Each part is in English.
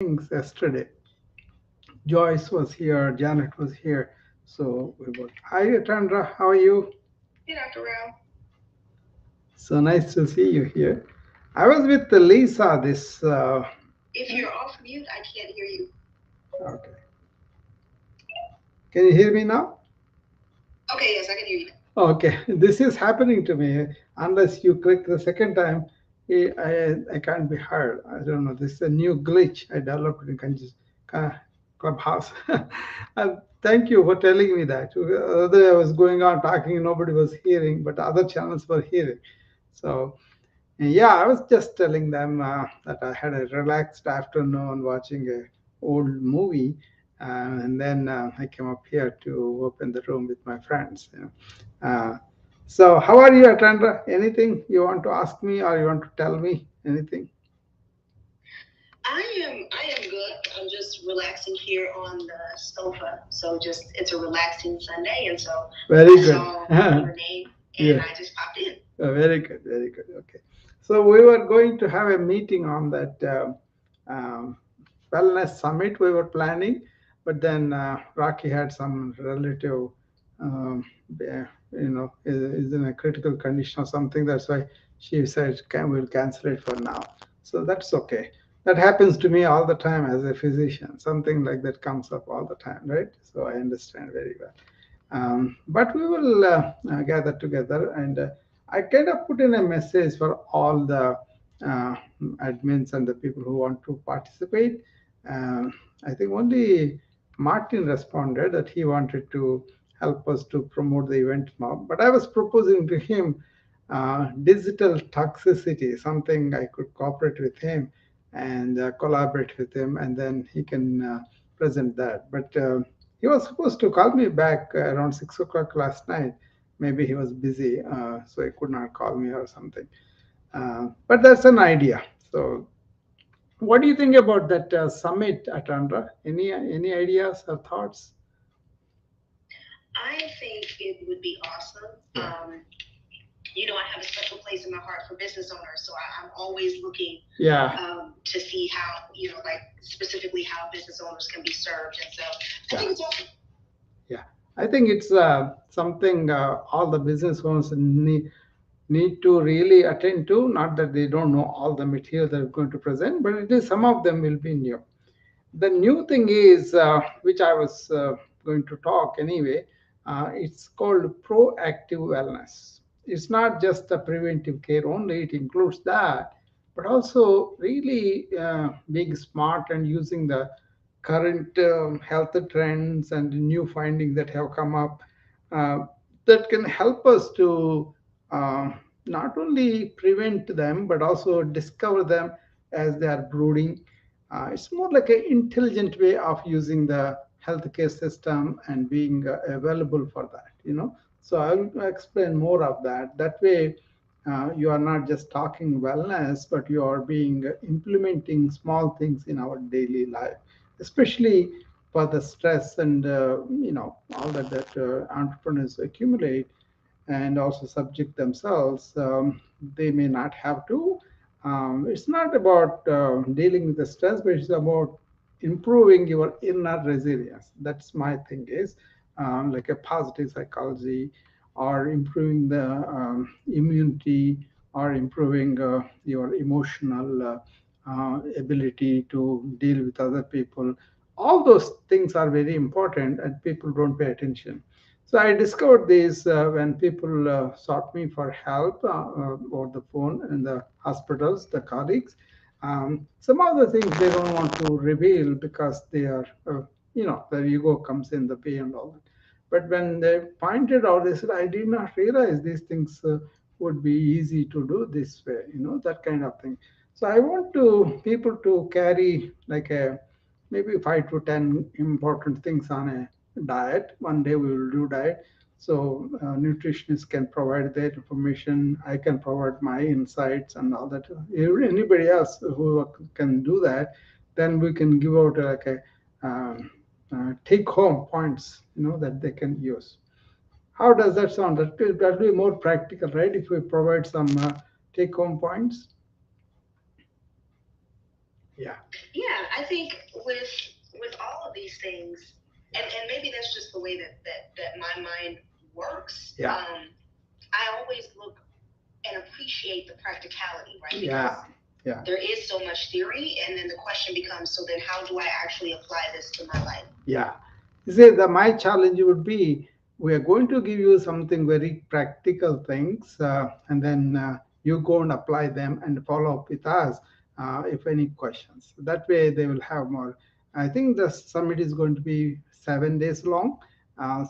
things yesterday. Joyce was here, Janet was here. So we were. Hi, Tandra, how are you? Hey, Dr. Rao. So nice to see you here. I was with Lisa this. If you're off mute, I can't hear you. Okay. Can you hear me now? Okay, yes, I can hear you. Okay. This is happening to me. Unless you click the second time, I can't be heard. I don't know. This is a new glitch I developed in Clubhouse. Thank you for telling me that. Other I was going on talking, nobody was hearing, but other channels were hearing. So yeah, I was just telling them that I had a relaxed afternoon watching a old movie, and then I came up here to open the room with my friends. So, how are you, Atandra? Anything you want to ask me, or you want to tell me anything? I am good. I'm just relaxing here on the sofa. So just it's a relaxing Sunday, and so Very I good. saw your name and Yeah. I just popped in. Very good, very good. Okay. So we were going to have a meeting on that wellness summit we were planning, but then Rocky had some relative, is in a critical condition or something. That's why she said, we'll cancel it for now. So that's okay. That happens to me all the time as a physician. Something like that comes up all the time, right? So I understand very well. But we will gather together, and I kind of put in a message for all the uh, admins and the people who want to participate. Um, I think only Martin responded that he wanted to help us to promote the event now. But I was proposing to him digital toxicity, something I could cooperate with him and collaborate with him, and then he can present that. But he was supposed to call me back around 6 o'clock last night. Maybe he was busy, so he could not call me or something. But that's an idea. So, what do you think about that summit, Atandra? Any ideas or thoughts? I think it would be awesome. Yeah. I have a special place in my heart for business owners, so I'm always looking Yeah. to see how, like specifically how business owners can be served, and so I Yeah. think it's awesome. Yeah. I think it's something all the business owners need to really attend to. Not that they don't know all the material they're going to present, but it is some of them will be new. The new thing is, which I was going to talk anyway, it's called proactive wellness. It's not just the preventive care only, it includes that, but also really being smart and using the current health trends and new findings that have come up uh, that can help us to uh, not only prevent them but also discover them as they are brooding. It's more like an intelligent way of using the healthcare system and being available for that, So I'll explain more of that. That way, you are not just talking wellness, but you are being implementing small things in our daily life, especially for the stress and all that entrepreneurs accumulate and also subject themselves. They may not have to. It's not about dealing with the stress, but it's about improving your inner resilience. That's my thing is like a positive psychology, or improving the immunity, or improving your emotional ability to deal with other people. All those things are very important, and people don't pay attention. So I discovered this when people sought me for help over the phone in the hospitals, the colleagues. Some of the things they don't want to reveal because they are, their ego comes in the way and all that. But when they pointed out, they said, I did not realize these things would be easy to do this way, that kind of thing. So I want to people to carry like a maybe 5 to 10 important things on a diet. One day we will do diet. So nutritionists can provide that information. I can provide my insights and all that. Anybody else who can do that, then we can give out like a take home points, that they can use. How does that sound? That will be more practical, right? If we provide some take home points. Yeah, Yeah, I think with all of these things, yeah, and maybe that's just the way that my mind works. yeah, I always look and appreciate the practicality, right? Because yeah, yeah. there is so much theory, and then the question becomes, so then how do I actually apply this to my life? Yeah. You see, my challenge would be we are going to give you something very practical things, and then you go and apply them and follow up with us if any questions. That way, they will have more. I think the summit is going to be 7 days long,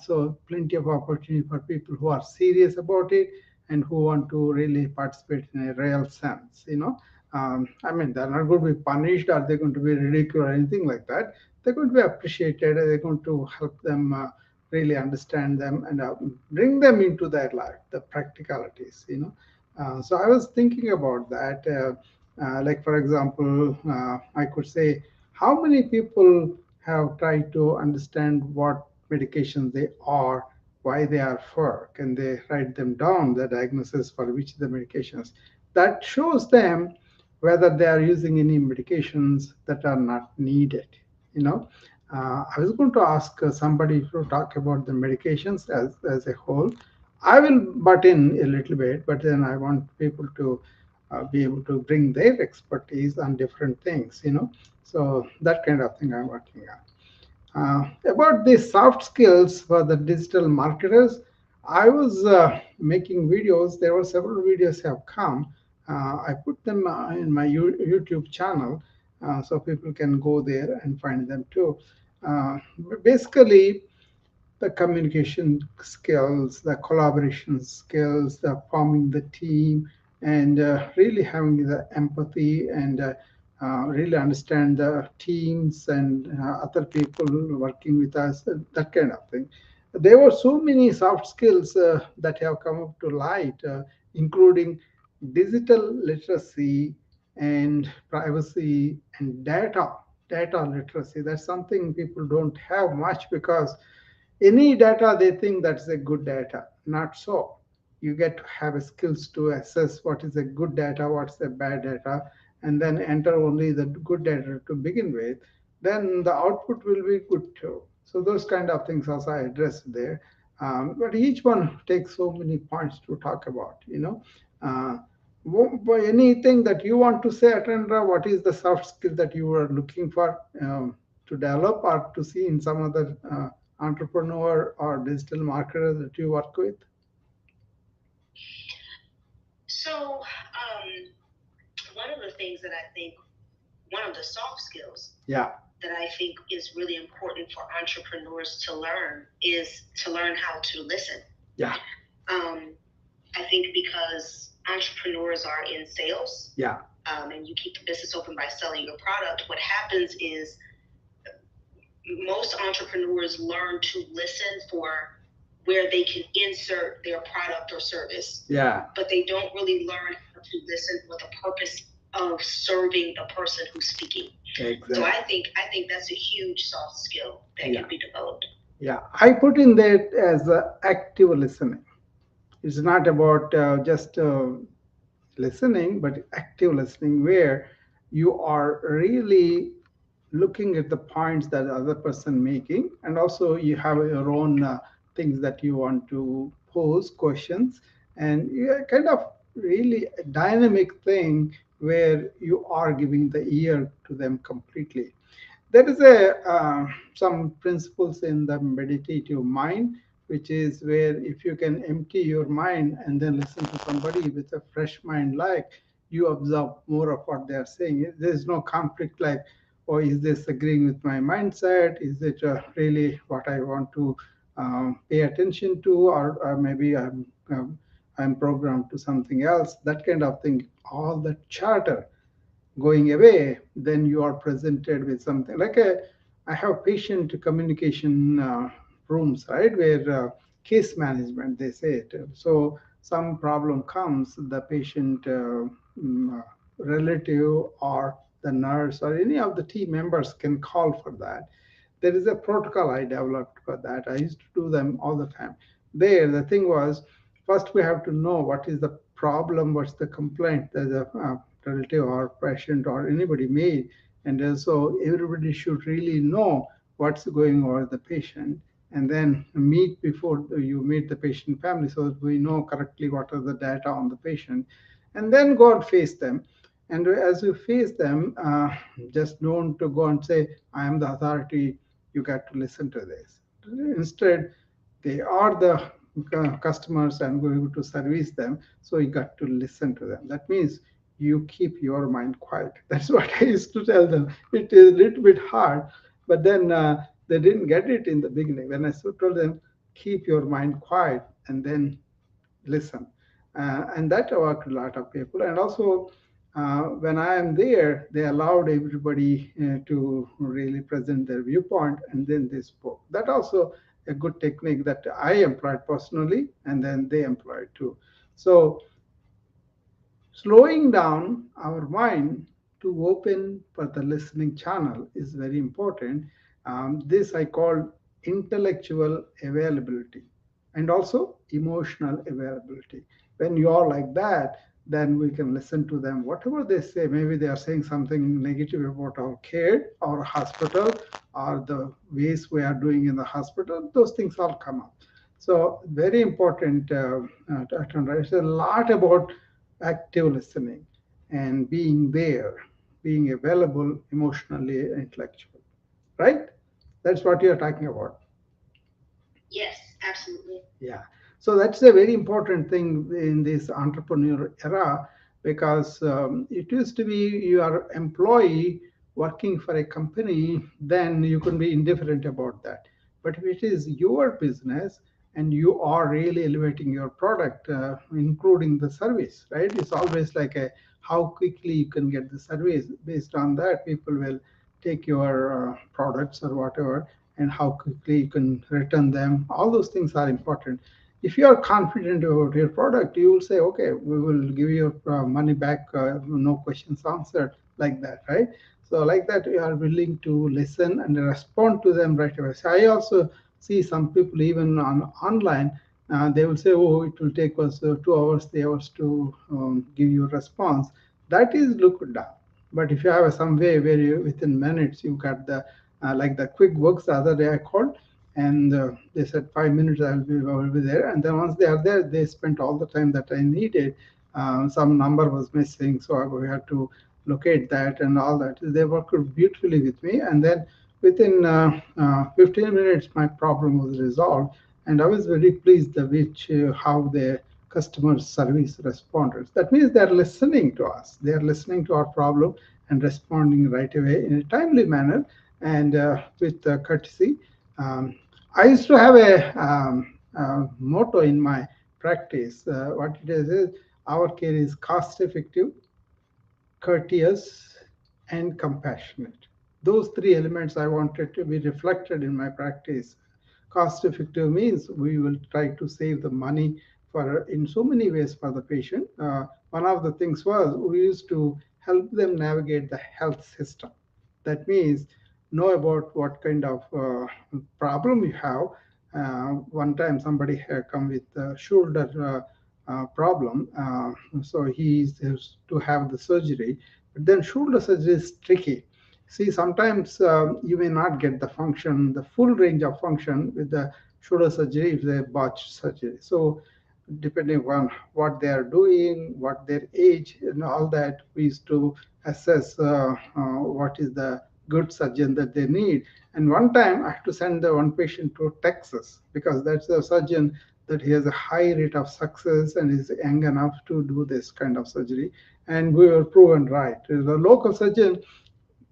so plenty of opportunity for people who are serious about it and who want to really participate in a real sense. I mean, they're not going to be punished or they're going to be ridiculed or anything like that. They're going to be appreciated. They're going to help them really understand them and bring them into their life, the practicalities. So I was thinking about that. Like for example, I could say, how many people have tried to understand what medications they are, why they are for? Can they write them down, the diagnosis for which the medications? That shows them whether they are using any medications that are not needed. you know I was going to ask somebody to talk about the medications as a whole. I will butt in a little bit, but then I want people to be able to bring their expertise on different things. So that kind of thing I'm working on. About the soft skills for the digital marketers, I was making videos. There were several videos have come. I put them in my YouTube channel, so people can go there and find them too. Basically, the communication skills, the collaboration skills, the forming the team, and really having the empathy and really understand the teams and other people working with us, that kind of thing. There were so many soft skills that have come up to light, including digital literacy and privacy and data literacy. That's something people don't have much because any data they think that's a good data. Not so. You get to have a skills to assess what is a good data, what's the bad data, and then enter only the good data to begin with. Then the output will be good too. So those kind of things also I addressed there. But each one takes so many points to talk about. uh, Anything that you want to say, Atendra? What is the soft skill that you are looking for to develop or to see in some other entrepreneur or digital marketer that you work with? So, one of the things that I think, one of the soft skills Yeah, that I think is really important for entrepreneurs to learn is to learn how to listen. yeah, Um, I think because entrepreneurs are in sales, yeah, and you keep the business open by selling your product, what happens is most entrepreneurs learn to listen for where they can insert their product or service, yeah, but they don't really learn how to listen with a purpose of serving the person who's speaking. So exactly. I think that's a huge soft skill that Yeah, can be developed. yeah. I put in that as active listening. It's not about just listening, but active listening, where you are really looking at the points that the other person making, and also you have your own things that you want to pose questions, and you are kind of really a dynamic thing where you are giving the ear to them completely. There is a some principles in the meditative mind, which is where if you can empty your mind and then listen to somebody with a fresh mind, like you observe more of what they are saying. There is no conflict like, oh, is this agreeing with my mindset? Is it really what I want to pay attention to, or maybe I'm programmed to something else? That kind of thing. All the chatter going away, then you are presented with something like a. I have patient communication rooms, right, where case management they say it. So some problem comes, the patient relative or the nurse or any of the team members can call for that. There is a protocol I developed for that. I used to do them all the time. There, the thing was, first we have to know what is the problem, what's the complaint that the relative or patient or anybody made, And so everybody should really know what's going on with the patient, and then meet before you meet the patient family, so that we know correctly what are the data on the patient, and then go and face them. And as you face them, just don't go and say, I am the authority, you got to listen to this. Instead, they are the customers and going to service them, so you got to listen to them. That means you keep your mind quiet. That's what I used to tell them. It is a little bit hard, but then they didn't get it in the beginning. When I told them, keep your mind quiet and then listen. And that worked a lot of people. And also, when I am there, they allowed everybody to really present their viewpoint, and then they spoke. That also a good technique that I employed personally, and then they employed too. So slowing down our mind to open for the listening channel is very important. This I call intellectual availability and also emotional availability. When you are like that, then we can listen to them. Whatever they say, maybe they are saying something negative about our care, our hospital, or the ways we are doing in the hospital, those things all come up. So very important to attend. It's a lot about active listening and being there, being available emotionally, intellectually, right? That's what you're talking about. Yes, absolutely. Yeah. So that's a very important thing in this entrepreneur era, because it used to be you are employee working for a company, then you can be indifferent about that. But if it is your business and you are really elevating your product, including the service, right? It's always like a how quickly you can get the service. Based on that, people will take your products or whatever, and how quickly you can return them. All those things are important. If you are confident about your product, you will say, okay, we will give you money back, no questions answered, like that, right? So like that, you are willing to listen and respond to them right away. So I also see some people even on online, they will say, oh, it will take us 2 hours, 3 hours to give you a response. That is looked down. But if you have some way where you within minutes you got the like the quick works the other day I called, and they said 5 minutes I will be there. And then once they are there, they spent all the time that I needed. Some number was missing, so we had to locate that and all that. They worked beautifully with me, and then within 15 minutes my problem was resolved, and I was very pleased the which how the customer service responded. That means they're listening to us. They're listening to our problem and responding right away in a timely manner and with courtesy. Um, I used to have a motto in my practice. What it is our care is cost effective, courteous, and compassionate. Those three elements I wanted to be reflected in my practice. Cost effective means we will try to save the money for in so many ways for the patient. One of the things was we used to help them navigate the health system. That means know about what kind of problem you have. One time somebody had come with a shoulder problem, so he is to have the surgery. But then shoulder surgery is tricky. See, sometimes you may not get the function, the full range of function with the shoulder surgery if they botched surgery. So depending on what they are doing, what their age, and all that, we used to assess what is the good surgeon that they need. And one time I had to send the one patient to Texas because that's the surgeon that he has a high rate of success and is young enough to do this kind of surgery. And we were proven right. The local surgeon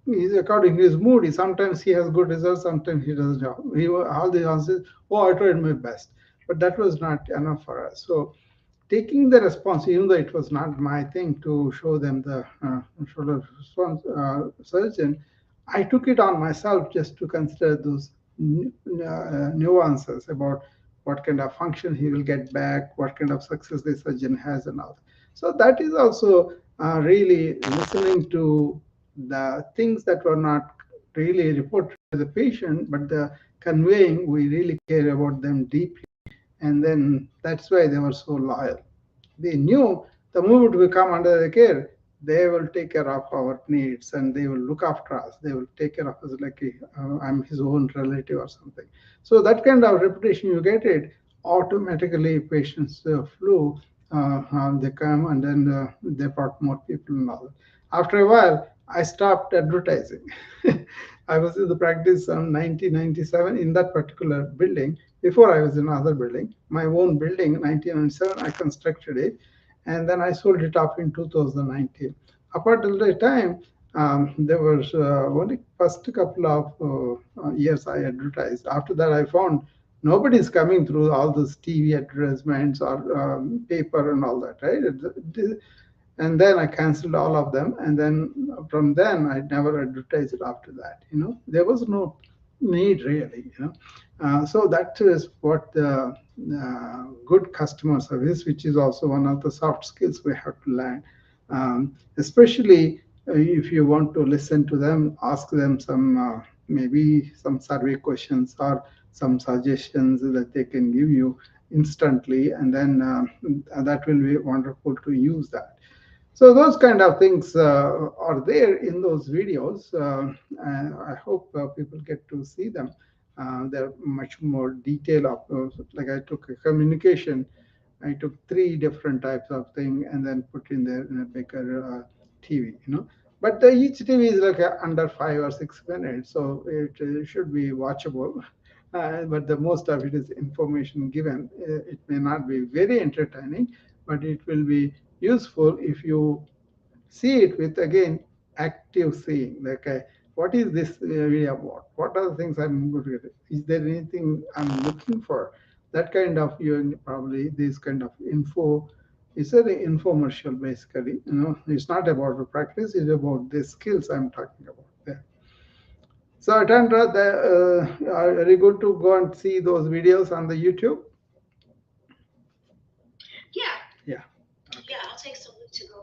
is according to his mood. Sometimes he has good results, sometimes he doesn't have. All the answers, oh, I tried my best. But that was not enough for us. So taking the response, even though it was not my thing to show them the shoulder response surgeon, I took it on myself just to consider those nuances about what kind of function he will get back, what kind of success the surgeon has, and all. So that is also really listening to the things that were not really reported to the patient, but the conveying we really care about them deeply, and then that's why they were so loyal. They knew the moment we come under the care, they will take care of our needs and they will look after us. They will take care of us like I'm his own relative or something. So that kind of reputation you get it, automatically patients flew. They come and then they brought more people and all that. After a while, I stopped advertising. I was in the practice in 1997 in that particular building. Before I was in another building, my own building, 1997, I constructed it, and then I sold it off in 2019. Up until the time, there was only first couple of years I advertised. After that, I found nobody is coming through all those TV advertisements or paper and all that, right? And then I canceled all of them, and then from then I never advertised it after that. There was no need really. So that is what the good customer service, which is also one of the soft skills we have to learn. Especially if you want to listen to them, ask them some maybe some survey questions or some suggestions that they can give you instantly, and then that will be wonderful to use that. So those kind of things are there in those videos. And I hope people get to see them. They're much more detail of like I took a communication. I took three different types of thing and then put in there in a bigger TV. But each TV is like under 5 or 6 minutes, so it should be watchable. But the most of it is information given. It may not be very entertaining, but it will be useful if you see it with again active seeing. Like, what is this area about? What are the things I'm good at? Is there anything I'm looking for? That kind of you probably this kind of info. It's an infomercial basically. It's not about the practice. It's about the skills I'm talking about there. So, Tandra, are you going to go and see those videos on the YouTube? Yeah, Yeah. yeah, I'll take some week to go.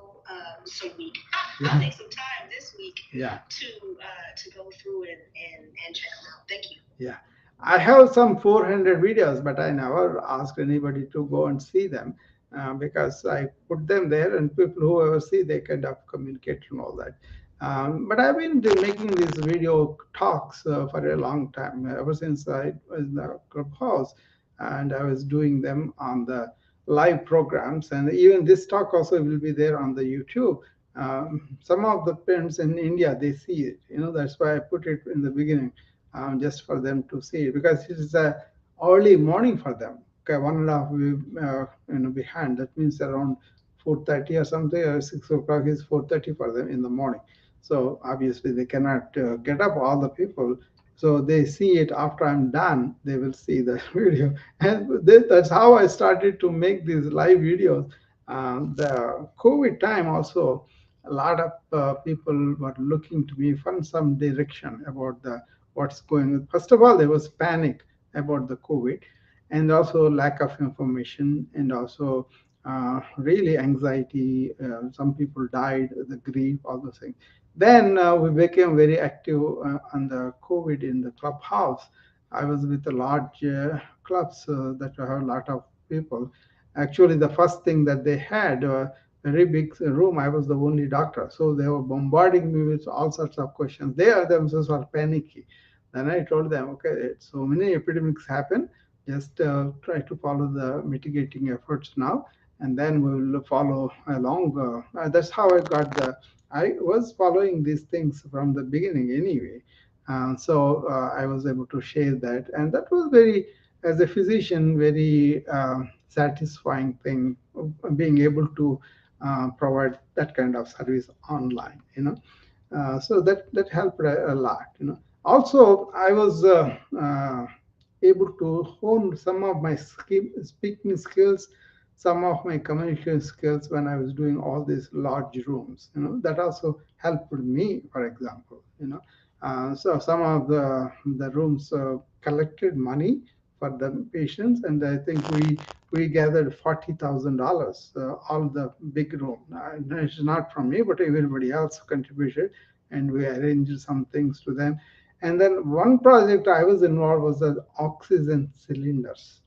Some week. I'll Yeah. take some time this week Yeah. to go through and check them out. Thank you. Yeah. I have some 400 videos, but I never asked anybody to go and see them because I put them there, and people who ever see, they kind of communicate and all that. But I've been making these video talks for a long time, ever since I was in the clubhouse, and I was doing them on the live programs. And even this talk also will be there on the YouTube. Some of the parents in India, they see it. That's why I put it in the beginning, just for them to see it, because it is a early morning for them. Okay, 1.5 behind. That means around 4:30 or something, or 6 o'clock is 4:30 for them in the morning. So obviously they cannot get up all the people. So they see it after I'm done. They will see the video, and that's how I started to make these live videos. The COVID time also, a lot of people were looking to me for some direction about the what's going on. First of all, there was panic about the COVID, and also lack of information, and also really anxiety. Some people died, the grief, all those things. Then we became very active on the COVID in the clubhouse. I was with a large clubs that have a lot of people. Actually, the first thing that they had very big room. I was the only doctor, so they were bombarding me with all sorts of questions. They are themselves are panicky. Then I told them, okay, so many epidemics happen. Just try to follow the mitigating efforts now, and then we will follow along. That's how I got the. I was following these things from the beginning anyway, so I was able to share that, and that was very, as a physician, very satisfying thing, being able to provide that kind of service online. So that helped a lot. Also, I was able to hone some of my speaking skills, some of my communication skills when I was doing all these large rooms. That also helped me, for example. So some of the rooms collected money for the patients, and I think we gathered $40,000. All the big room. It's not from me, but everybody else contributed, and we arranged some things to them. And then one project I was involved was the oxygen cylinders.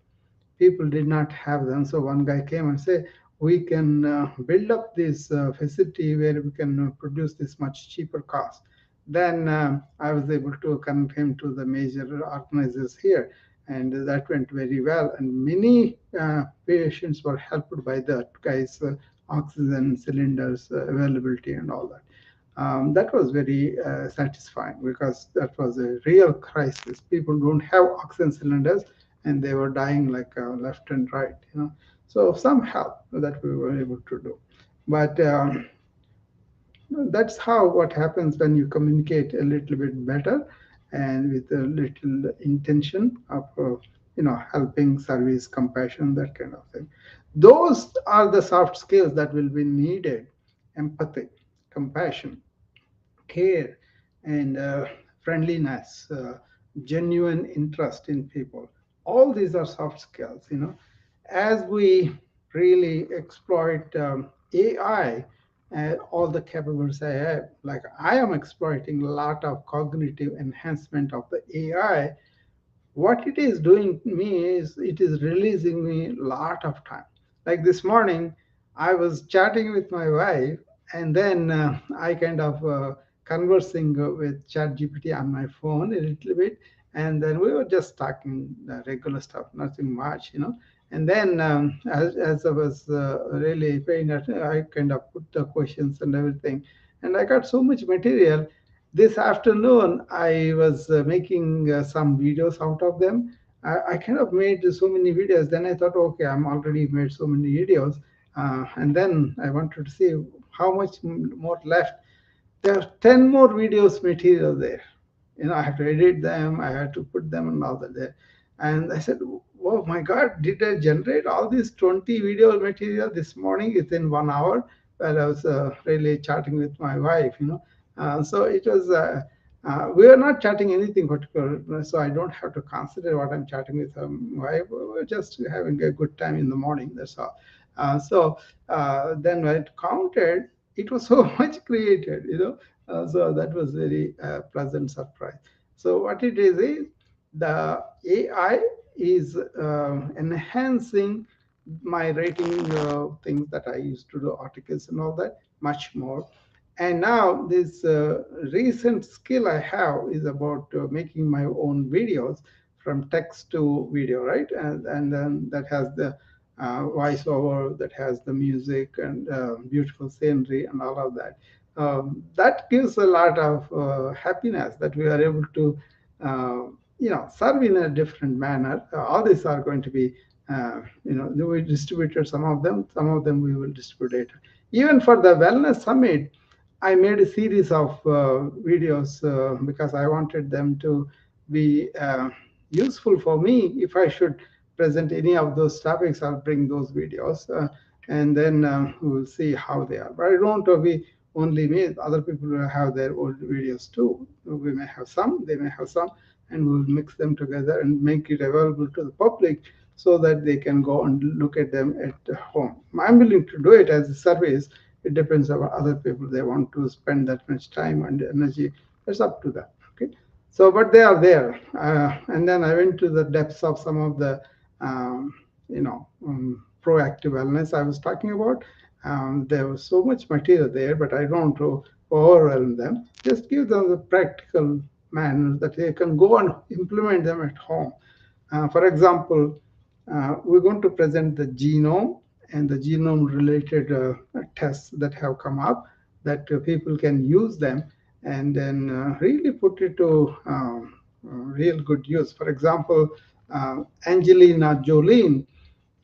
People did not have them, so one guy came and said, we can build up this facility where we can produce this much cheaper cost. Then I was able to connect him to the major organizers here, and that went very well. And many patients were helped by that guy's oxygen cylinders availability and all that. That was very satisfying because that was a real crisis. People don't have oxygen cylinders, and they were dying like left and right. So some help that we were able to do, but that's how what happens when you communicate a little bit better and with a little intention of helping, service, compassion, that kind of thing. Those are the soft skills that will be needed: empathy, compassion, care, and friendliness, genuine interest in people. All these are soft skills. As we really exploit AI and all the capabilities I have, like I am exploiting a lot of cognitive enhancement of the AI. What it is doing to me is it is releasing me a lot of time. Like this morning, I was chatting with my wife, and then I kind of conversing with ChatGPT on my phone a little bit, and then we were just talking regular stuff, nothing much. And then as I was really paying attention, I kind of put the questions and everything, and I got so much material. This afternoon, I was making some videos out of them. I kind of made so many videos. Then I thought, okay, I'm already made so many videos. And then I wanted to see how much more left. There are 10 more videos material there. I have to edit them, I have to put them and all that there. And I said, oh my God, did I generate all these 20 video material this morning within 1 hour while I was really chatting with my wife. So it was, we are not chatting anything particular, so I don't have to consider what I'm chatting with my wife. We're just having a good time in the morning, that's all. Then when it counted, it was so much created. So that was very pleasant surprise. So what it is the AI is enhancing my writing things that I used to do, articles and all that, much more. And now this recent skill I have is about making my own videos from text to video, right? And then that has the voiceover, that has the music and beautiful scenery and all of that. That gives a lot of happiness that we are able to, serve in a different manner. All these are going to be, we distributed some of them we will distribute later. Even for the wellness summit, I made a series of videos because I wanted them to be useful for me. If I should present any of those topics, I'll bring those videos, and then we'll see how they are. But I don't want to be only me. Other people will have their old videos too. We may have some, they may have some, and we'll mix them together and make it available to the public so that they can go and look at them at home. I'm willing to do it as a service. It depends on other people. They want to spend that much time and energy. It's up to them. Okay. So, but they are there. And then I went to the depths of some of the, proactive wellness I was talking about. There was so much material there, but I don't want to overwhelm them. Just give them the practical manners that they can go and implement them at home. For example, we're going to present the genome and the genome related tests that have come up that people can use them and then really put it to real good use. For example, Angelina Jolie,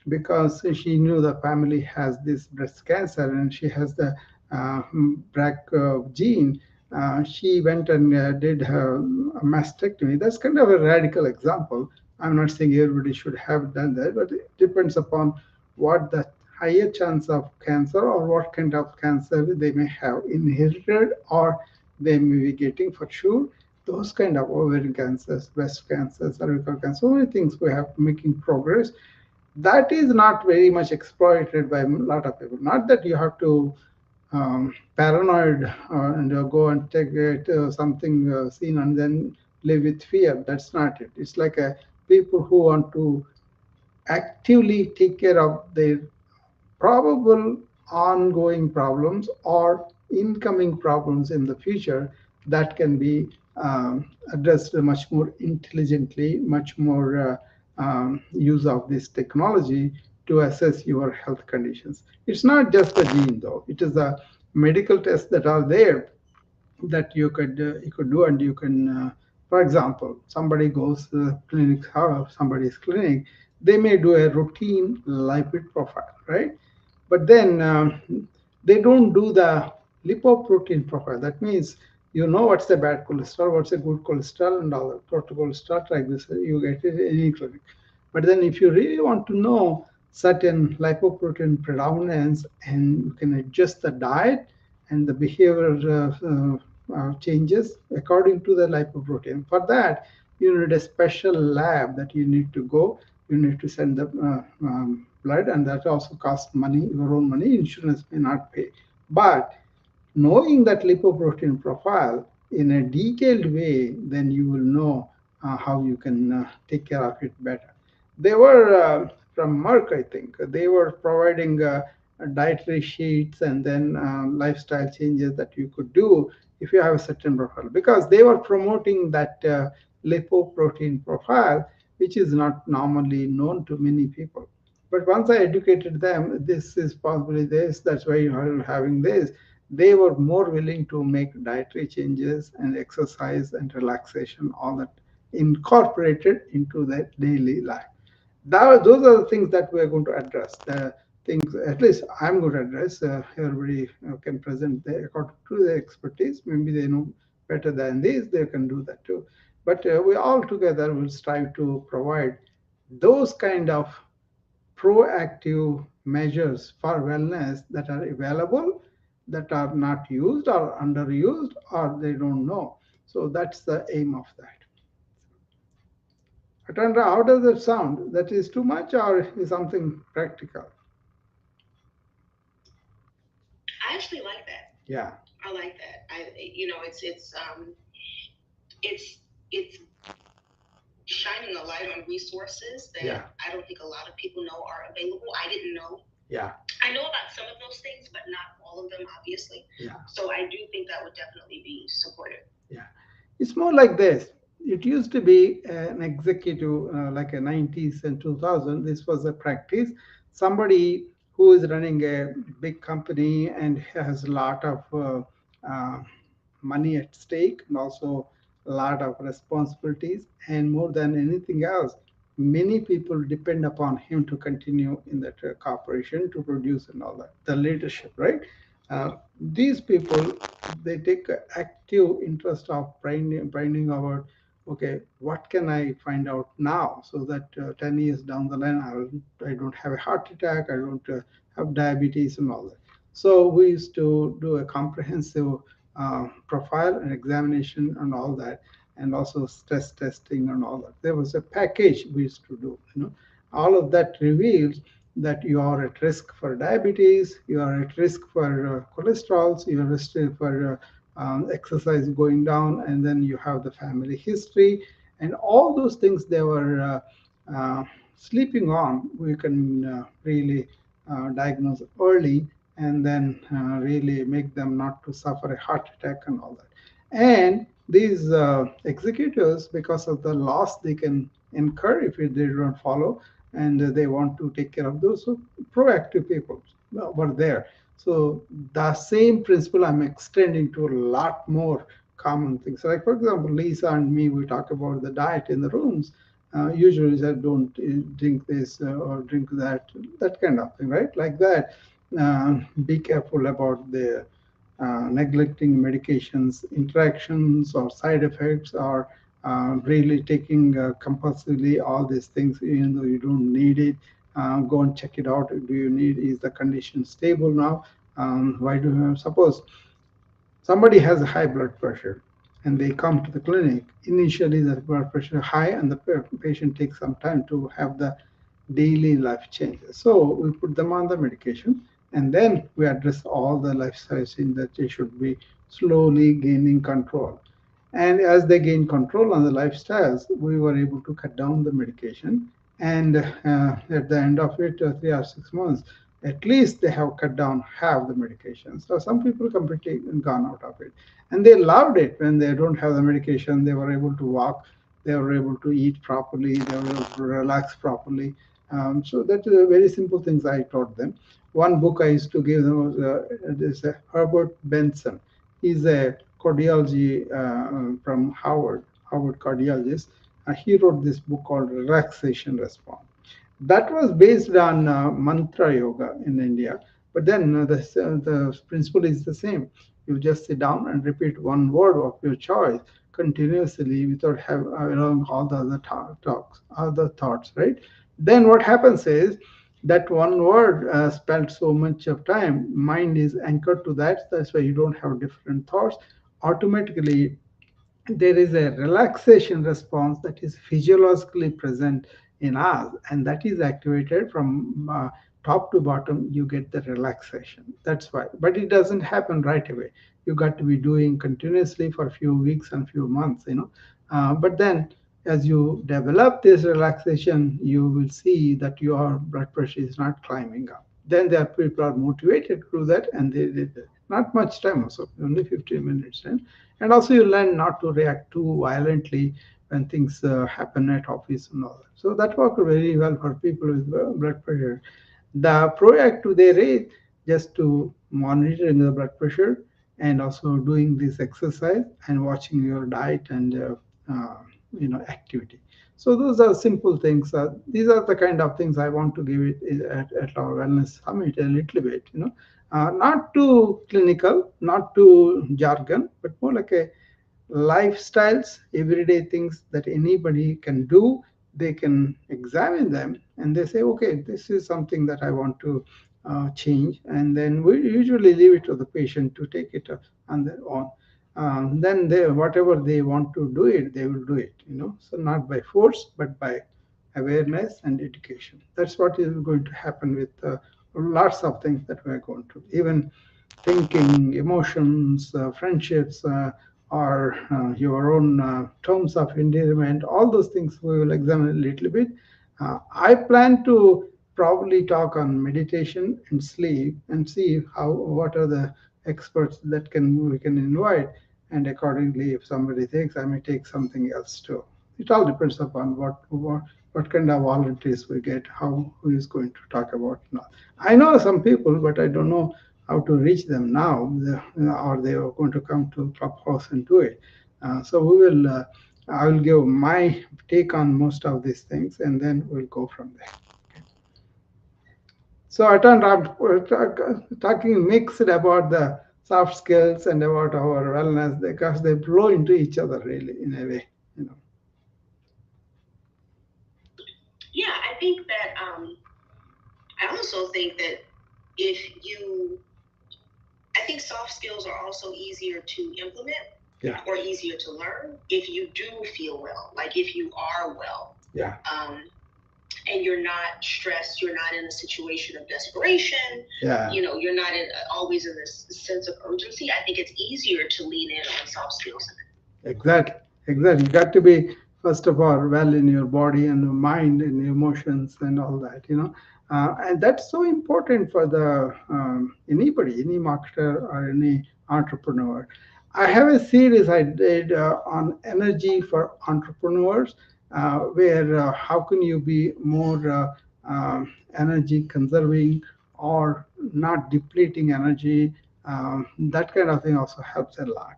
because she knew the family has this breast cancer and she has the BRCA gene. She went and did her mastectomy. That's kind of a radical example. I'm not saying everybody should have done that, but it depends upon what the higher chance of cancer or what kind of cancer they may have inherited or they may be getting for sure. Those kind of ovarian cancers, breast cancer, cervical cancer, so many things we have making progress. That is not very much exploited by a lot of people. Not that you have to paranoid and go and take it, something seen and then live with fear. That's not it. It's like people who want to actively take care of their probable ongoing problems or incoming problems in the future that can be addressed much more intelligently, much more use of this technology to assess your health conditions. It's not just the gene, though. It is the medical tests that are there that you could do, and you can, for example, somebody goes to the clinic, how somebody's clinic, they may do a routine lipid profile, right? But then they don't do the lipoprotein profile. That means you know what's the bad cholesterol, what's the good cholesterol, and all that. Total cholesterol, triglyceride, you get it in any clinic. But then if you really want to know certain lipoprotein predominance, and you can adjust the diet and the behavior changes according to the lipoprotein. For that, you need a special lab that you need to go. You need to send the blood, and that also costs money, your own money. Insurance may not pay. But knowing that lipoprotein profile in a detailed way, then you will know how you can take care of it better. They were from Merck, I think. They were providing dietary sheets and then lifestyle changes that you could do if you have a certain profile, because they were promoting that lipoprotein profile, which is not normally known to many people. But once I educated them, this is possibly this, that's why you are having this, they were more willing to make dietary changes and exercise and relaxation, all that incorporated into their daily life. Those are the things that we're going to address. The things, at least I'm going to address. Everybody can present their, according to their expertise. Maybe they know better than this, they can do that too. But we all together will strive to provide those kind of proactive measures for wellness that are available, that are not used or underused or they don't know. So that's the aim of that. Atandra, how does that sound? That is too much or is something practical? I actually like that. Yeah, I like that. It's it's shining a light on resources yeah, that I don't think a lot of people know are available. I didn't know. yeah, I know about some of those things, but not all of them, obviously. yeah, So I do think that would definitely be supportive. yeah. It's more like this. It used to be an executive, like a 90s and 2000. This was a practice. Somebody who is running a big company and has a lot of money at stake, and also a lot of responsibilities, and more than anything else, many people depend upon him to continue in that corporation to produce and all that. The leadership, right? These people, they take active interest of branding about, okay, what can I find out now so that 10 years down the line I don't have a heart attack, I don't have diabetes and all that. So we used to do a comprehensive profile and examination and all that, and also stress testing and all that. There was a package we used to do. All of that reveals that you are at risk for diabetes, you are at risk for cholesterol, you are at risk for exercise going down, and then you have the family history, and all those things they were sleeping on. We can really diagnose early, and then really make them not to suffer a heart attack and all that. And these executives, because of the loss they can incur if they don't follow, and they want to take care of those, so proactive people were there. So the same principle I'm extending to a lot more common things. Like, for example, Lisa and me, we talk about the diet in the rooms. Usually say don't drink this or drink that, that kind of thing, right? Like that. Be careful about the neglecting medications, interactions or side effects, or really taking compulsively all these things even though you don't need it. Go and check it out. Do you need? Is the condition stable now? Why do you suppose somebody has a high blood pressure and they come to the clinic? Initially the blood pressure is high and the patient takes some time to have the daily life changes, so we put them on the medication, and then we address all the lifestyle changes that they should be slowly gaining control. And as they gain control on the lifestyles, we were able to cut down the medication. And at the end of it, 3 or 6 months, at least they have cut down half the medication. So some people completely gone out of it, and they loved it when they don't have the medication. They were able to walk, they were able to eat properly, they were able to relax properly. So that is a very simple things I taught them. One book I used to give them was this Herbert Benson. He's a cardiology from Harvard cardiologist. He wrote this book called Relaxation Response. That was based on mantra yoga in India. But then the principle is the same. You just sit down and repeat one word of your choice continuously without having all the other talks, other thoughts, right? Then what happens is that one word spent so much of time, mind is anchored to that. That's why you don't have different thoughts. Automatically, there is a relaxation response that is physiologically present in us, and that is activated from top to bottom. You get the relaxation. That's why, but it doesn't happen right away. You got to be doing continuously for a few weeks and few months, but then as you develop this relaxation, you will see that your blood pressure is not climbing up. Then there are people are motivated to do that, and they did not much time, also only 15 minutes. And also you learn not to react too violently when things happen at office and all that. So that worked very well for people with blood pressure. The proactive there is just to monitoring the blood pressure and also doing this exercise and watching your diet and activity. So those are simple things. These are the kind of things I want to give it at our wellness summit a little bit. Not too clinical, not too jargon, but more like a lifestyles, everyday things that anybody can do. They can examine them and they say, okay, this is something that I want to change. And then we usually leave it to the patient to take it on their own. Then they, whatever they want to do it, they will do it. So not by force, but by awareness and education. That's what is going to happen with lots of things that we're going to. Even thinking, emotions, friendships, or your own terms of endearment, all those things we will examine a little bit. I plan to probably talk on meditation and sleep and see how what are the experts that can we can invite, and accordingly, if somebody takes, I may take something else too. It all depends upon what kind of volunteers we get, how who is going to talk about now. I know some people, but I don't know how to reach them now, or they are going to come to Clubhouse and do it. So we will. I will give my take on most of these things, and then we'll go from there. So I turned out talking mixed about the soft skills and about our wellness because they flow into each other really in a way. You know. Yeah, I think that I also think that if you, I think soft skills are also easier to implement, Yeah. or easier to learn if you do feel well, like if you are well. Yeah. And you're not stressed, you're not in a situation of desperation, Yeah. You're not always in this sense of urgency. I think it's easier to lean in on soft skills. Exactly. Exactly. You got to be first of all well in your body and your mind and your emotions and all that. And that's so important for the anybody, any marketer or any entrepreneur. I have a series I did on energy for entrepreneurs, where how can you be more energy conserving or not depleting energy. That kind of thing also helps a lot.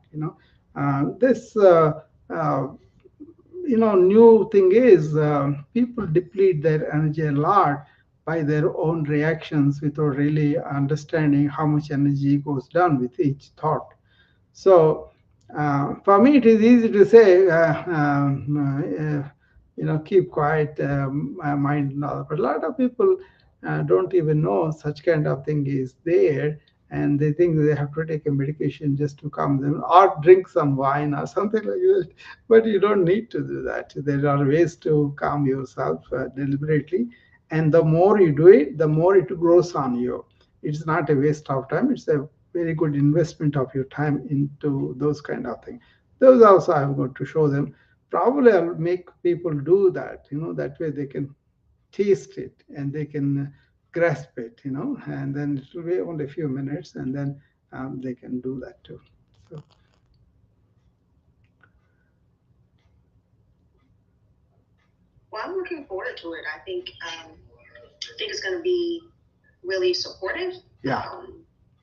This uh, new thing is people deplete their energy a lot by their own reactions without really understanding how much energy goes down with each thought. So for me, it is easy to say, keep quiet, mind and all. But a lot of people don't even know such kind of thing is there, and they think they have to take a medication just to calm them, or drink some wine or something like that. But you don't need to do that. There are ways to calm yourself deliberately, and the more you do it, the more it grows on you. It's not a waste of time. It's a very good investment of your time into those kind of things. Those also I'm going to show them. Probably I'll make people do that. That way they can taste it and they can grasp it, and then it will be only a few minutes, and then they can do that too. So Well, I'm looking forward to it. I think it's going to be really supportive. yeah,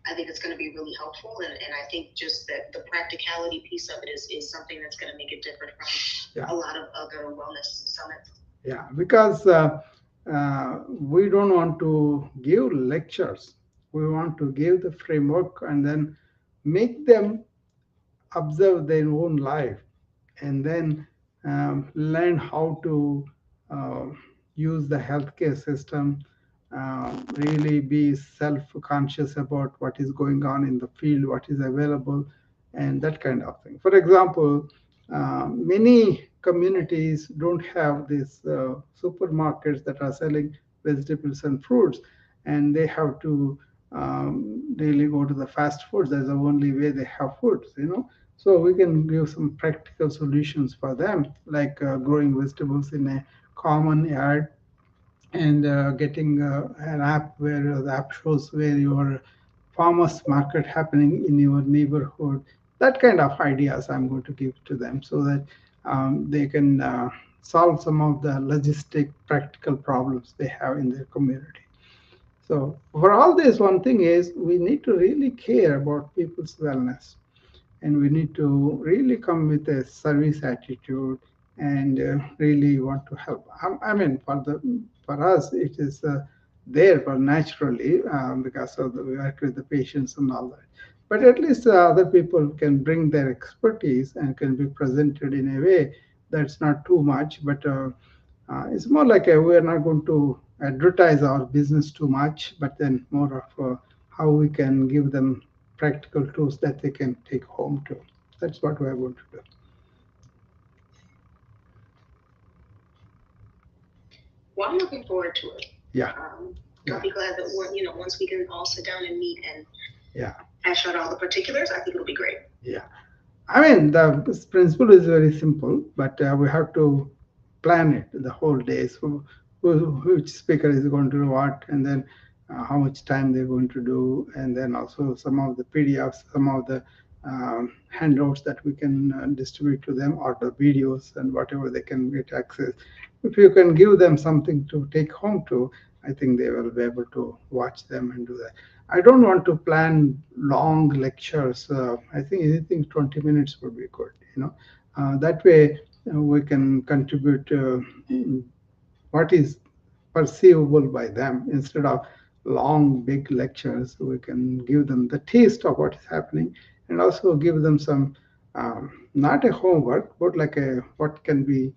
I think it's going to be really helpful, and I think just that the practicality piece of it is something that's going to make it different from yeah, a lot of other wellness summits. yeah, because we don't want to give lectures. We want to give the framework and then make them observe their own life, and then learn how to uh, use the healthcare system, really be self-conscious about what is going on in the field, what is available, and that kind of thing. For example, many communities don't have these supermarkets that are selling vegetables and fruits, and they have to really go to the fast foods. That's the only way they have foods. So we can give some practical solutions for them, like growing vegetables in a common yard, and getting an app where the app shows where your farmers market happening in your neighborhood. That kind of ideas I'm going to give to them, so that they can solve some of the logistic practical problems they have in their community. So for all this, one thing is we need to really care about people's wellness, and we need to really come with a service attitude, and really want to help. I mean, for us, it is there for naturally, because of we work with the patients and all that. But at least other people can bring their expertise and can be presented in a way that's not too much, but it's more like we're not going to advertise our business too much, but then more of how we can give them practical tools that they can take home to. That's what we're going to do. Well, I'm looking forward to it. Yeah, I'll yeah, be glad that once we can all sit down and meet and yeah, hash out all the particulars, I think it'll be great. yeah. I mean, the principle is very simple, but we have to plan it the whole day. So, which speaker is going to do what, and then how much time they're going to do, and then also some of the PDFs, some of the handouts that we can distribute to them, or the videos and whatever they can get access. If you can give them something to take home to, I think they will be able to watch them and do that. I don't want to plan long lectures. I think anything 20 minutes would be good. That way we can contribute what is perceivable by them instead of long, big lectures. We can give them the taste of what is happening, and also give them some, not a homework, but like a what can be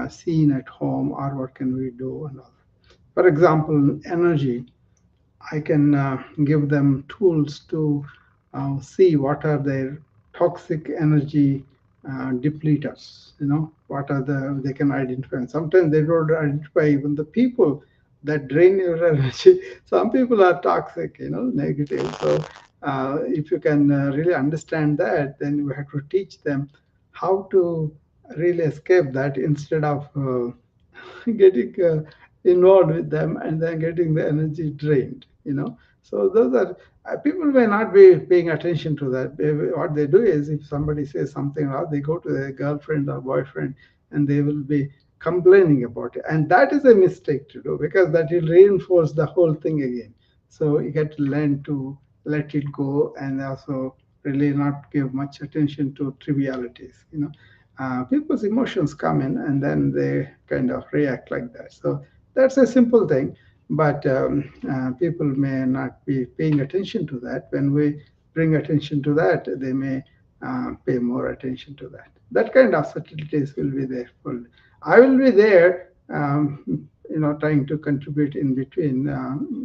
seen at home, or what can we do and all. For example, energy. I can give them tools to see what are their toxic energy depleters. What are they can identify. And sometimes they don't identify even the people that drain your energy. Some people are toxic, negative. So if you can really understand that, then we have to teach them how to really escape that, instead of getting involved with them and then getting the energy drained. So those are people may not be paying attention to that. What they do is, if somebody says something wrong, they go to their girlfriend or boyfriend, and they will be complaining about it, and that is a mistake to do, because that will reinforce the whole thing again. So you get to learn to let it go, and also really not give much attention to trivialities. People's emotions come in, and then they kind of react like that. So that's a simple thing, but people may not be paying attention to that. When we bring attention to that, they may pay more attention to that. That kind of subtleties will be there. I will be there, trying to contribute in between,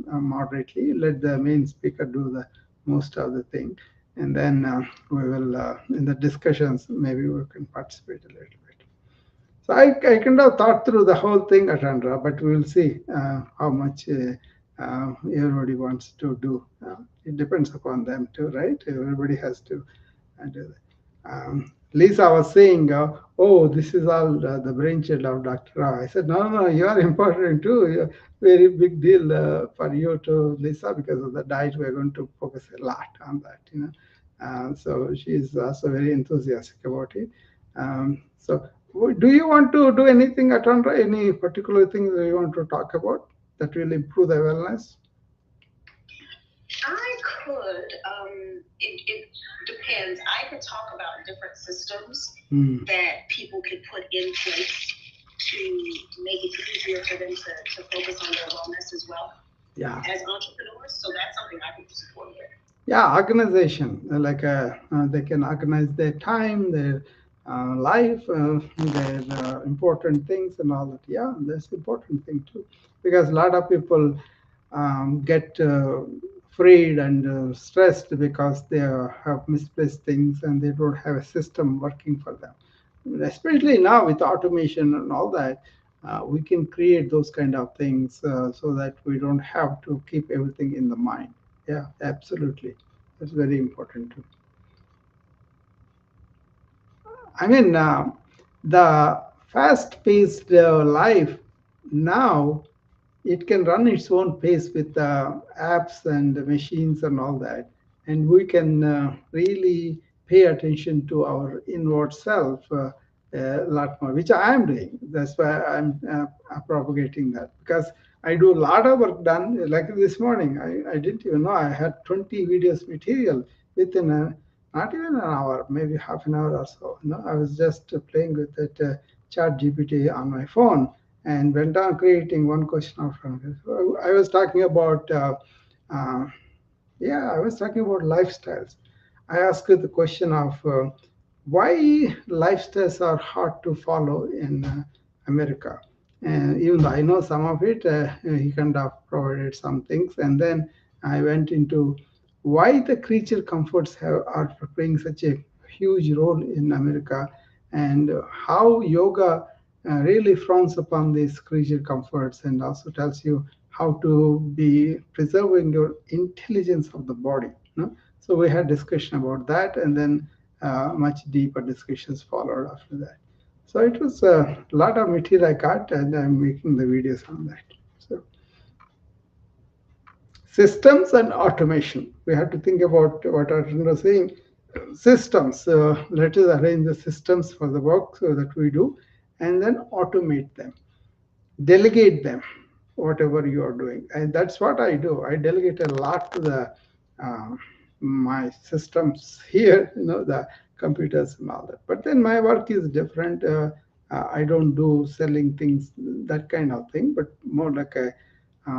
moderately. Let the main speaker do the most of the thing, and then we will, in the discussions, maybe we can participate a little bit. So I kind of thought through the whole thing, Atandra, but we will see how much everybody wants to do. It depends upon them too, right? Everybody has to do that. Lisa was saying, "Oh, this is all the brainchild of Dr. Rao." I said, "No, no, no, you are important too. You're very big deal for you too, Lisa, because of the diet. We're going to focus a lot on that, you know." So she's also very enthusiastic about it. So, do you want to do anything, Atandra? Any particular thing that you want to talk about that will improve the wellness? I could. It depends. I could talk about different systems Hmm. that people could put in place to make it easier for them to focus on their wellness as well Yeah. as entrepreneurs. So that's something I could support with. Yeah, organization, like they can organize their time, their life, their important things and all that. Yeah, that's important thing too, because a lot of people get afraid and stressed because they have misplaced things and they don't have a system working for them. Especially now with automation and all that, we can create those kind of things so that we don't have to keep everything in the mind. Yeah, absolutely. That's very important too. I mean, the fast-paced life now, it can run its own pace with apps and machines and all that, and we can really pay attention to our inward self a lot more, which I am doing. That's why I'm propagating that, because I do a lot of work done. Like this morning, I didn't even know I had 20 videos material within not even an hour, maybe half an hour or so. You know, I was just playing with that chat GPT on my phone and went on creating one question after another. So I was talking about, uh, yeah, I was talking about lifestyles. I asked the question of why lifestyles are hard to follow in America. And even though I know some of it, he kind of provided some things. And then I went into why the creature comforts are playing such a huge role in America, and how yoga really frowns upon these creature comforts and also tells you how to be preserving your intelligence of the body. You know? So we had discussion about that, and then much deeper discussions followed after that. So it was a lot of material I got, and I'm making the videos on that. So systems and automation. We have to think about what Arjun was saying. Systems. Let us arrange the systems for the work so that we do, and then automate them, delegate them, whatever you are doing. And that's what I do. I delegate a lot to the uh, my systems here, you know, the computers and all that. But then my work is different. I don't do selling things, that kind of thing, but more like a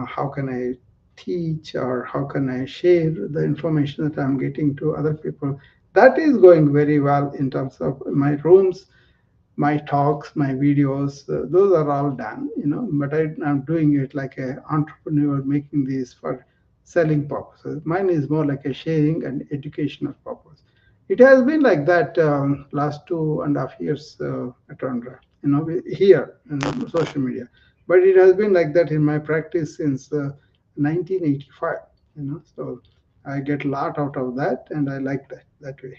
how can I teach or how can I share the information that I'm getting to other people. That is going very well in terms of my rooms, my talks, my videos, those are all done, you know, but I'm doing it like an entrepreneur making these for selling purposes. Mine is more like a sharing and educational purpose. It has been like that last 2.5 years at Andhra, you know, here in social media. But it has been like that in my practice since 1985, you know, so I get a lot out of that and I like that way.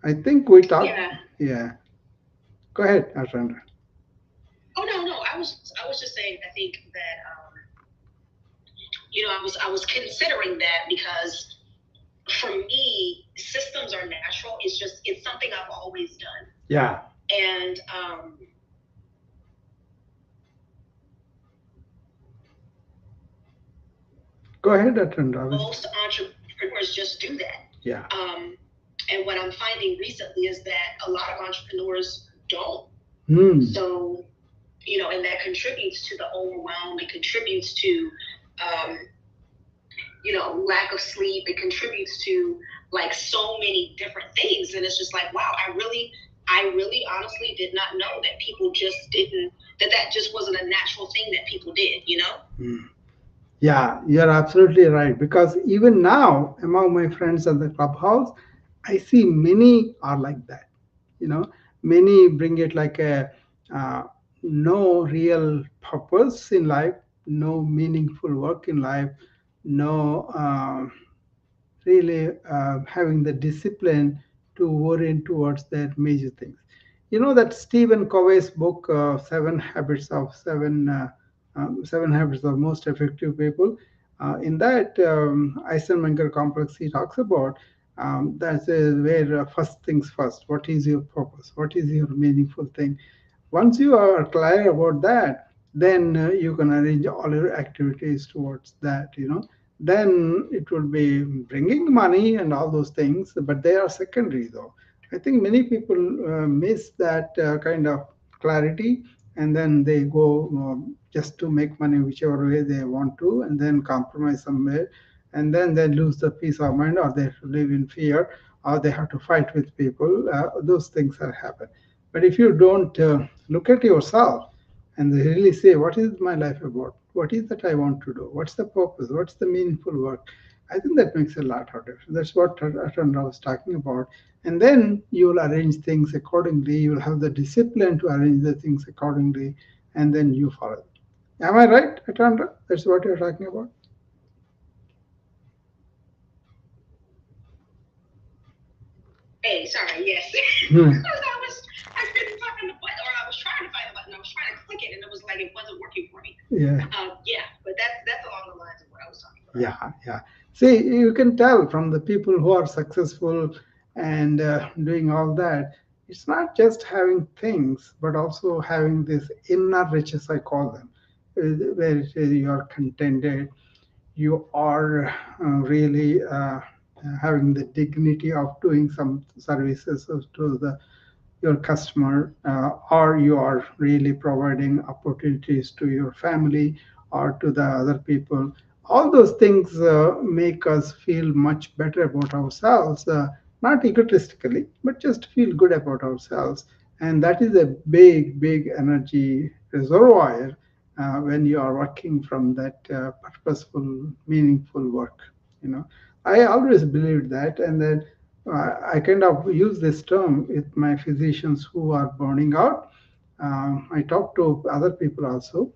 I think we talked, Yeah. yeah. Go ahead, Ashandra. Oh no, no. I was just saying. I think that I was considering that because for me, systems are natural. It's something I've always done, Yeah. and Go ahead, Ashandra. most entrepreneurs just do that. Yeah. And what I'm finding recently is that a lot of entrepreneurs don't. Hmm. So, and that contributes to the overwhelm. It contributes to, um, lack of sleep. It contributes to like so many different things. And it's just like, wow, I really honestly did not know that people just didn't, that just wasn't a natural thing that people did. Hmm. Yeah, you're absolutely right. Because even now, among my friends at the clubhouse, I see many are like that. You know, many bring it like a uh, no real purpose in life, no meaningful work in life, no. really having the discipline to orient towards their major things. You know that Stephen Covey's book, Seven Habits of Most Effective People. In that Eisenmenger complex, he talks about that's where first things first. What is your purpose? What is your meaningful thing? Once you are clear about that, then you can arrange all your activities towards that. Then it will be bringing money and all those things, but they are secondary though. I think many people miss that kind of clarity, and then they go just to make money whichever way they want to, and then compromise somewhere, and then they lose the peace of mind, or they have to live in fear, or they have to fight with people. Those things are happen. But if you don't look at yourself and really say, what is my life about? What is that I want to do? What's the purpose? What's the meaningful work? I think that makes a lot of difference. That's what Atandra was talking about. And then you will arrange things accordingly. You will have the discipline to arrange the things accordingly, and then you follow. Am I right, Atandra? That's what you're talking about. Hey, sorry, yes. Hmm. Because I couldn't find the button, or I was trying to find the button. I was trying to click it, and it was like it wasn't working for me. Yeah. Yeah, but that's along the lines of what I was talking about. Yeah, yeah. See, you can tell from the people who are successful and doing all that, it's not just having things, but also having this inner riches, I call them, where it is you are contented, you are really having the dignity of doing some services to your customer, or you are really providing opportunities to your family or to the other people. All those things make us feel much better about ourselves, not egotistically, but just feel good about ourselves. And that is a big, big energy reservoir when you are working from that purposeful, meaningful work. I always believed that, and then I kind of use this term with my physicians who are burning out. I talk to other people also.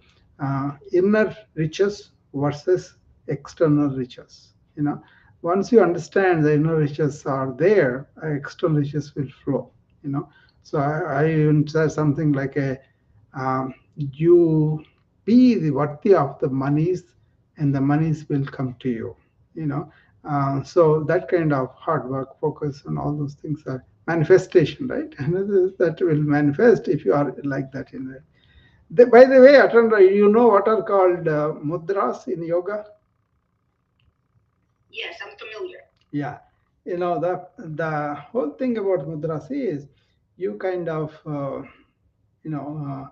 Inner riches versus external riches. Once you understand the inner riches are there, external riches will flow. You know, so I even say something like you be the worthy of the monies, and the monies will come to you. You know, so that kind of hard work, focus, and all those things are manifestation, right? And that will manifest if you are like that in it. By the way, Atandra, you know what are called mudras in yoga? Yes, I'm familiar. Yeah, the whole thing about mudras is you kind of you know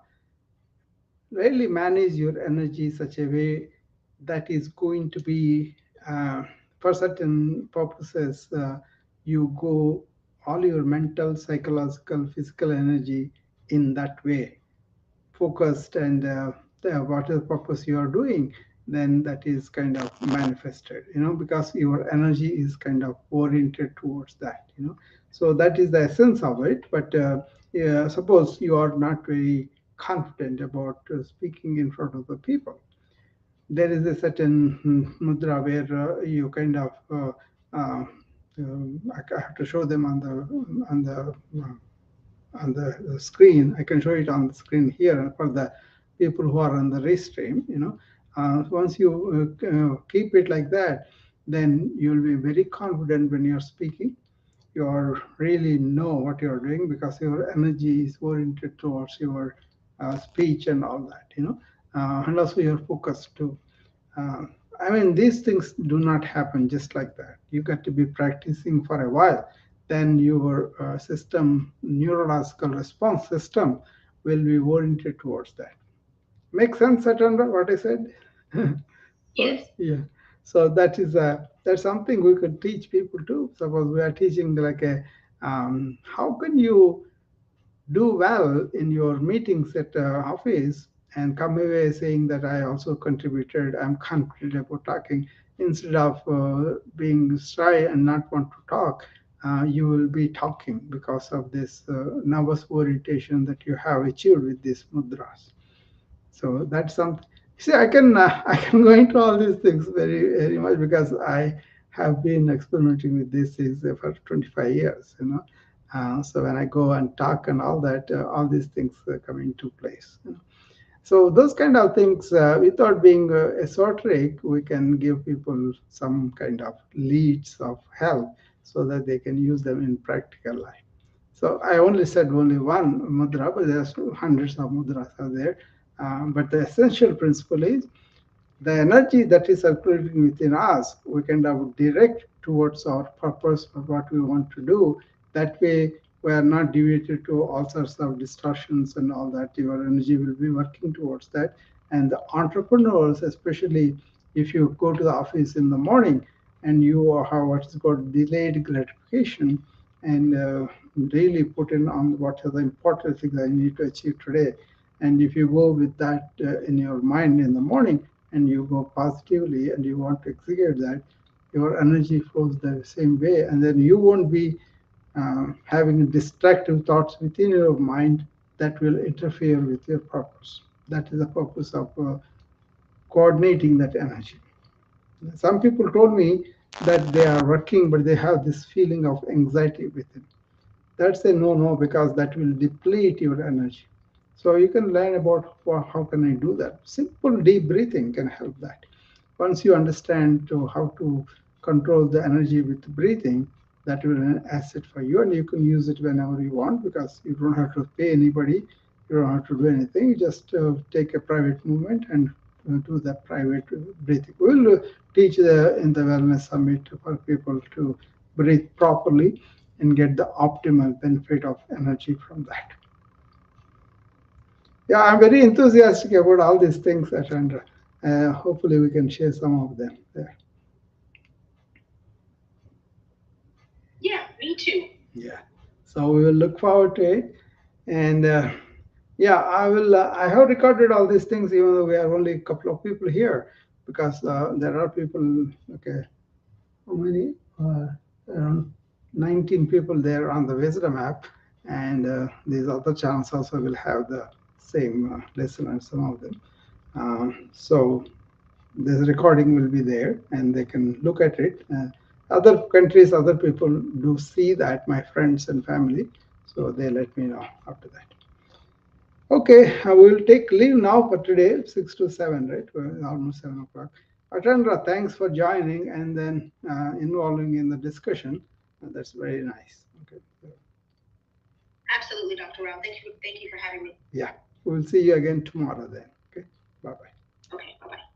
really manage your energy such a way that is going to be for certain purposes. You go all your mental, psychological, physical energy in that way, focused, and whatever purpose you are doing, then that is kind of manifested, because your energy is kind of oriented towards that. So that is the essence of it. But yeah, suppose you are not very confident about speaking in front of the people, there is a certain mudra where you kind of uh, I have to show them on the screen. I can show it on the screen here for the people who are on the restream. Once you keep it like that, then you'll be very confident when you're speaking. You are really know what you're doing because your energy is oriented towards your speech and all that. And also you're focused too. uh, I mean, these things do not happen just like that. You got to be practicing for a while. Then your neurological response system will be oriented towards that. Make sense, Satandra, what I said? Yes. Yeah. So that's something we could teach people too. Suppose we are teaching like how can you do well in your meetings at office and come away saying that I also contributed, I'm confident about talking, instead of being shy and not want to talk. You will be talking because of this nervous orientation that you have achieved with these mudras. So that's something. See, I can I can go into all these things very very much because I have been experimenting with these things for 25 years, you know. So when I go and talk and all that, all these things come into place. You know. So those kind of things, without being esoteric, we can give people some kind of leads of help so that they can use them in practical life. So I only said only one mudra, but there's hundreds of mudras out there. But the essential principle is the energy that is circulating within us, we can direct towards our purpose or what we want to do. That way, we are not deviated to all sorts of distortions and all that. Your energy will be working towards that. And the entrepreneurs, especially if you go to the office in the morning and you have what's called delayed gratification and really put in on what are the important things I need to achieve today. And if you go with that in your mind in the morning, and you go positively and you want to execute that, your energy flows the same way, and then you won't be having distractive thoughts within your mind that will interfere with your purpose. That is the purpose of coordinating that energy. Some people told me that they are working, but they have this feeling of anxiety within. That's a no-no because that will deplete your energy. So you can learn about how can I do that. Simple deep breathing can help that. Once you understand how to control the energy with breathing, that will be an asset for you, and you can use it whenever you want because you don't have to pay anybody. You don't have to do anything. You just take a private movement and do the private breathing. We'll teach in the wellness summit for people to breathe properly and get the optimal benefit of energy from that. Yeah, I'm very enthusiastic about all these things, Ashandra. Hopefully, we can share some of them there. Yeah, me too. Yeah. So we will look forward to it. And yeah, I will. I have recorded all these things, even though we are only a couple of people here, because there are people. Okay, how many? Around 19 people there on the Wisdom app, and these other channels also will have the same listeners, some of them. So this recording will be there, and they can look at it. Other countries, other people do see that, my friends and family, so they let me know after that. Okay, I will take leave now for today, 6 to 7, right? Well, almost 7 o'clock. Atandra, thanks for joining and then involving in the discussion. That's very nice. Okay. Absolutely, Dr. Rao. Thank you for having me. Yeah, we'll see you again tomorrow then. Okay. Bye bye. Okay, bye bye.